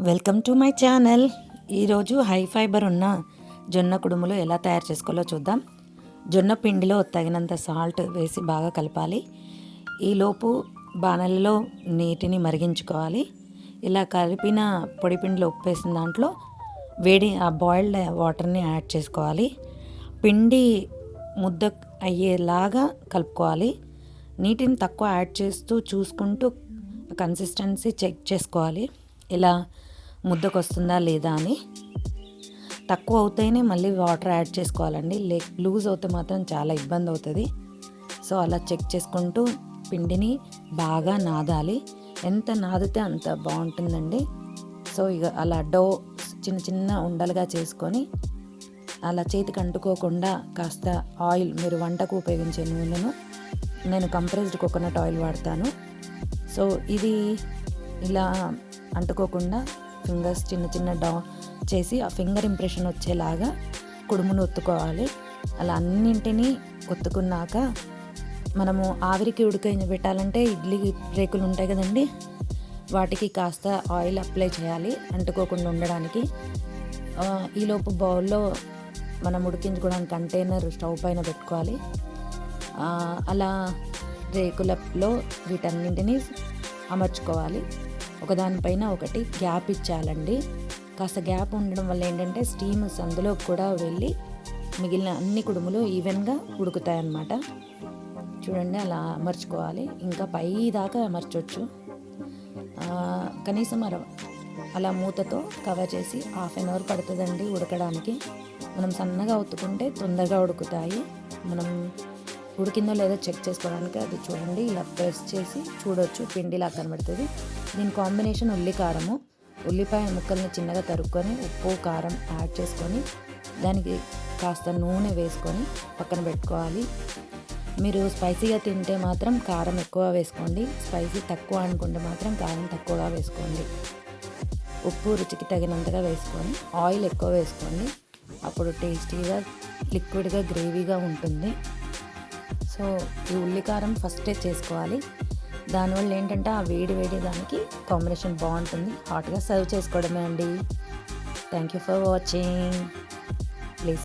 Welcome to my channel. ఈరోజు high fibre ఉన్న జొన్న కుడుములు ఎలా తయారు చేసుకోవాలో చూద్దాం. జొన్న పిండిలో తగినంత సాల్ట్ వేసి బాగా కలపాలి. ఈలోపు బాణలలో నీటిని మరిగించుకోవాలి. ఇలా కలిపిన పొడి పిండిలో ఉప్పు వేసిన దాంట్లో ఆ బాయిల్డ్ వాటర్ని యాడ్ చేసుకోవాలి. పిండి ముద్ద అయ్యేలాగా కలుపుకోవాలి. నీటిని తక్కువ యాడ్ చేస్తూ చూసుకుంటూ కన్సిస్టెన్సీ చెక్ చేసుకోవాలి. ఇలా ముద్దకు వస్తుందా లేదా అని. తక్కువ అవుతేనే మళ్ళీ వాటర్ యాడ్ చేసుకోవాలండి. లూజ్ అవుతే మాత్రం చాలా ఇబ్బంది అవుతుంది. సో అలా చెక్ చేసుకుంటూ పిండిని బాగా నాదాలి. ఎంత నాదితే అంత బాగుంటుందండి. సో ఇక అలా చిన్న చిన్న ఉండలుగా చేసుకొని అలా చేతికి అంటుకోకుండా కాస్త ఆయిల్, మీరు వంటకు ఉపయోగించే నూనెను, నేను కంప్రెస్డ్ కోకోనట్ ఆయిల్ వాడతాను. సో ఇది ఇలా అంటుకోకుండా ఫింగర్స్ చిన్న చిన్న చేసి ఆ ఫింగర్ ఇంప్రెషన్ వచ్చేలాగా కుడుమును ఒత్తుకోవాలి. అలా అన్నింటినీ ఒత్తుకున్నాక మనము ఆవిరికి పెట్టాలంటే ఇడ్లీ రేకులు ఉంటాయి కదండి, వాటికి కాస్త ఆయిల్ అప్లై చేయాలి అంటుకోకుండా ఉండడానికి. ఈలోపు బౌల్లో మనం ఉడికించుకోవడానికి కంటైనర్ స్టవ్ పైన పెట్టుకోవాలి. అలా రేకులలో వీటన్నింటినీ అమర్చుకోవాలి. ఒకదానిపైన ఒకటి గ్యాప్ ఇచ్చాలండి. కాస్త గ్యాప్ ఉండడం వల్ల ఏంటంటే స్టీమ్ అందులో కూడా వెళ్ళి మిగిలిన అన్ని కుడుములు ఈవెన్గా ఉడుకుతాయి అన్నమాట. చూడండి, అలా అమర్చుకోవాలి. ఇంకా పై దాకా అమర్చవచ్చు. కనీసం అలా మూతతో కవర్ చేసి 1/2 అవర్ పడుతుందండి ఉడకడానికి. మనం సన్నగా ఉత్తుకుంటే తొందరగా ఉడుకుతాయి. మనం ఉడికిందో లేదో చెక్ చేసుకోవడానికి అది చూడండి, ఇలా ప్రెస్ చేసి చూడవచ్చు, పిండిలా కనబడుతుంది. దీని కాంబినేషన్ ఉల్లికారము. ఉల్లిపాయ ముక్కల్ని చిన్నగా తరుక్కొని ఉప్పు కారం యాడ్ చేసుకొని దానికి కాస్త నూనె వేసుకొని పక్కన పెట్టుకోవాలి. మీరు స్పైసీగా తింటే మాత్రం కారం ఎక్కువ వేసుకోండి. స్పైసీ తక్కువ అనుకుంటే మాత్రం కారం తక్కువగా వేసుకోండి. ఉప్పు రుచికి తగినంతగా వేసుకొని ఆయిల్ ఎక్కువ వేసుకోండి. అప్పుడు టేస్టీగా, లిక్విడ్గా, గ్రేవీగా ఉంటుంది. సో ఈ ఉల్లికారం ఫస్టే చేసుకోవాలి. దానివల్ల ఏంటంటే ఆ వేడి దానికి కాంబినేషన్ బాగుంటుంది. హాట్గా సర్వ్ చేసుకోవడమే అండి. Thank you for watching. Please